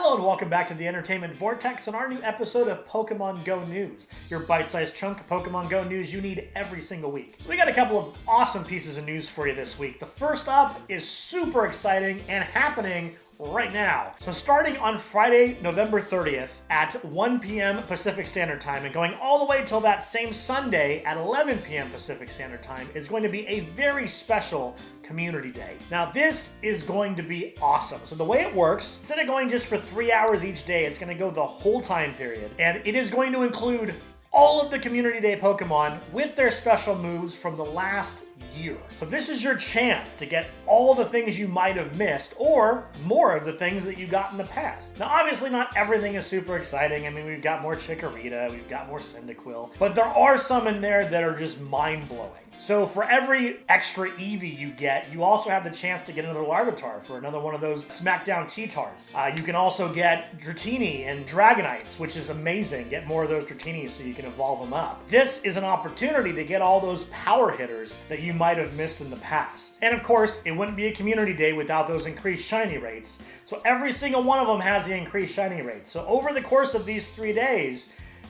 Hello and welcome back to the Entertainment Vortex and our new episode of Pokemon Go News. Your bite-sized chunk of Pokemon Go news you need every single week. So we got a couple of awesome pieces of news for you this week. The first up is super exciting and happening right now. So starting on Friday, November 30th at 1 p.m. Pacific Standard Time and going all the way till that same Sunday at 11 p.m. Pacific Standard Time is going to be a very special Community Day. Now this is going to be awesome. So the way it works, instead of going just for 3 hours each day, it's going to go the whole time period. And it is going to include all of the Community Day Pokemon with their special moves from the last year. So this is your chance to get all the things you might have missed or more of the things that you got in the past. Now obviously not everything is super exciting. I mean, we've got more Chikorita, we've got more Cyndaquil, but there are some in there that are just mind-blowing. So for every extra Eevee you get, you also have the chance to get another Larvitar for another one of those Smackdown T-Tars. You can also get Dratini and Dragonites, which is amazing. Get more of those Dratinis so you can evolve them up. This is an opportunity to get all those power hitters that you might have missed in the past. And of course, it wouldn't be a Community Day without those increased shiny rates. So every single one of them has the increased shiny rates. So over the course of these 3 days,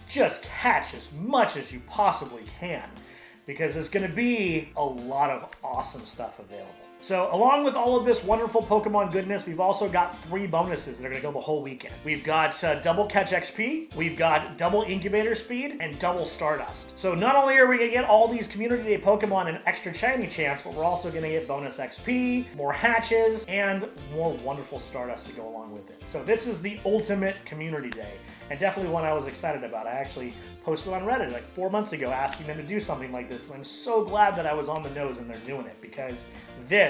just catch as much as you possibly can, because there's going to be a lot of awesome stuff available. So along with all of this wonderful Pokemon goodness, we've also got 3 bonuses that are going to go the whole weekend. We've got double catch XP, we've got double incubator speed, and double Stardust. So not only are we going to get all these Community Day Pokemon an extra shiny chance, but we're also going to get bonus XP, more hatches, and more wonderful Stardust to go along with it. So this is the ultimate Community Day, and definitely one I was excited about. I actually posted on Reddit like 4 months ago asking them to do something like this, and I'm so glad that I was on the nose and they're doing it, because this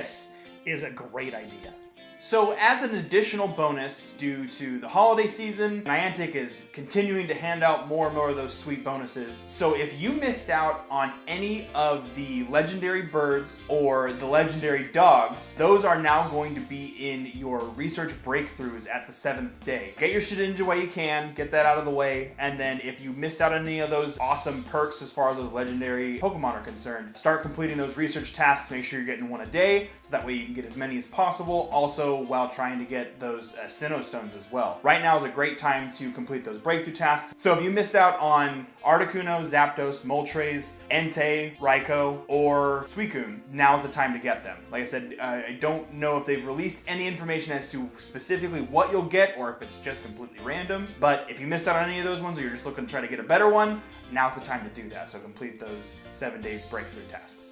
is a great idea. So as an additional bonus, due to the holiday season, Niantic is continuing to hand out more and more of those sweet bonuses. So if you missed out on any of the legendary birds or the legendary dogs, those are now going to be in your research breakthroughs at the 7th day. Get your Shedinja while you can, get that out of the way, and then if you missed out on any of those awesome perks as far as those legendary Pokemon are concerned, start completing those research tasks. Make sure you're getting one a day, so that way you can get as many as possible. Also, while trying to get those Sinnoh Stones as well. Right now is a great time to complete those breakthrough tasks. So if you missed out on Articuno, Zapdos, Moltres, Entei, Raikou, or Suicune, now's the time to get them. Like I said, I don't know if they've released any information as to specifically what you'll get or if it's just completely random, but if you missed out on any of those ones or you're just looking to try to get a better one, now's the time to do that. So complete those 7-day breakthrough tasks.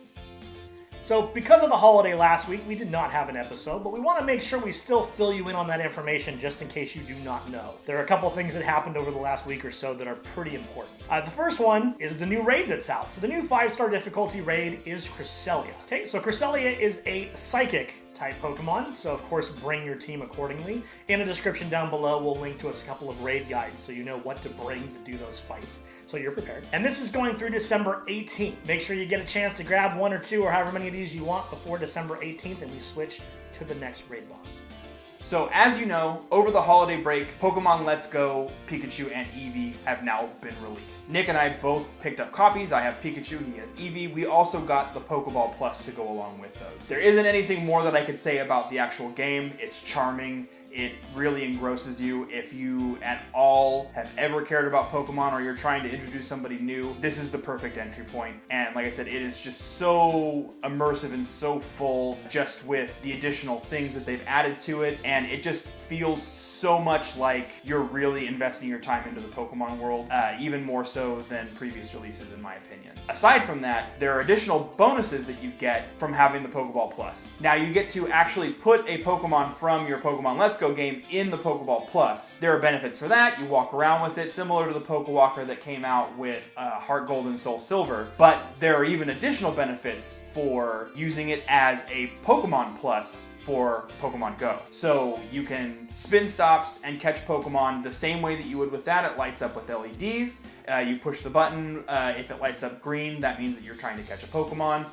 So because of the holiday last week, we did not have an episode, but we want to make sure we still fill you in on that information just in case you do not know. There are a couple things that happened over the last week or so that are pretty important. The first one is the new raid that's out. So the new 5-star difficulty raid is Cresselia. Okay, so Cresselia is a psychic type Pokemon, so of course bring your team accordingly. In the description down below, we'll link to a couple of raid guides so you know what to bring to do those fights, so you're prepared. And this is going through December 18th. Make sure you get a chance to grab 1 or 2 or however many of these you want before December 18th, and we switch to the next raid boss. So as you know, over the holiday break, Pokemon Let's Go, Pikachu, and Eevee have now been released. Nick and I both picked up copies. I have Pikachu, he has Eevee. We also got the Pokeball Plus to go along with those. There isn't anything more that I could say about the actual game. It's charming. It really engrosses you. If you at all have ever cared about Pokemon or you're trying to introduce somebody new, this is the perfect entry point. And like I said, it is just so immersive and so full just with the additional things that they've added to it. And it just feels so much like you're really investing your time into the Pokemon world, even more so than previous releases in my opinion. Aside from that, there are additional bonuses that you get from having the Pokeball Plus. Now you get to actually put a Pokemon from your Pokemon Let's Go game in the Pokeball Plus. There are benefits for that. You walk around with it, similar to the Pokewalker that came out with Heart Gold and Soul Silver, but there are even additional benefits for using it as a Pokemon Plus for Pokemon Go. So you can spin stops and catch Pokemon the same way that you would with that. It lights up with LEDs. You push the button. If it lights up green, that means that you're trying to catch a Pokemon.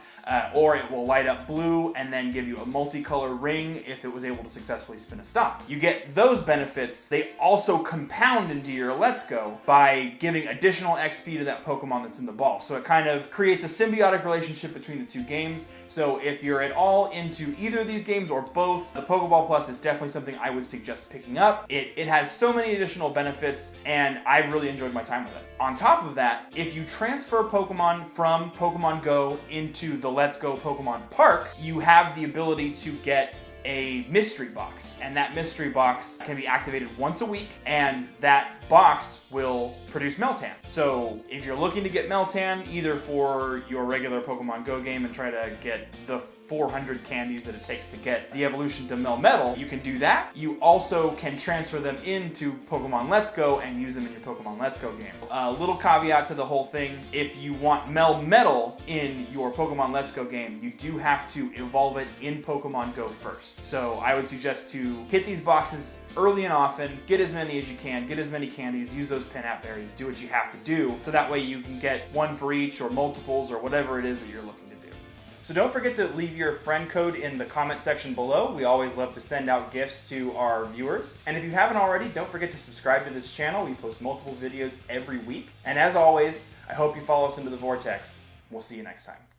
Or it will light up blue and then give you a multicolor ring if it was able to successfully spin a stop. You get those benefits. They also compound into your Let's Go by giving additional XP to that Pokemon that's in the ball. So it kind of creates a symbiotic relationship between the two games. So if you're at all into either of these games or both, the Pokeball Plus is definitely something I would suggest picking up. It has so many additional benefits, and I've really enjoyed my time with it. On top of that, if you transfer Pokemon from Pokemon Go into the Let's Go Pokemon Park, you have the ability to get a mystery box, and that mystery box can be activated once a week, and that box will produce Meltan. So if you're looking to get Meltan either for your regular Pokemon Go game and try to get the 400 candies that it takes to get the evolution to Melmetal, you can do that. You also can transfer them into Pokemon Let's Go and use them in your Pokemon Let's Go game. A little caveat to the whole thing: if you want Melmetal in your Pokemon Let's Go game, you do have to evolve it in Pokemon Go first. So I would suggest to hit these boxes early and often, get as many as you can, get as many candies, use those pin-app berries, do what you have to do, so that way you can get one for each or multiples or whatever it is that you're looking to do. So don't forget to leave your friend code in the comment section below. We always love to send out gifts to our viewers. And if you haven't already, don't forget to subscribe to this channel. We post multiple videos every week. And as always, I hope you follow us into the Vortex. We'll see you next time.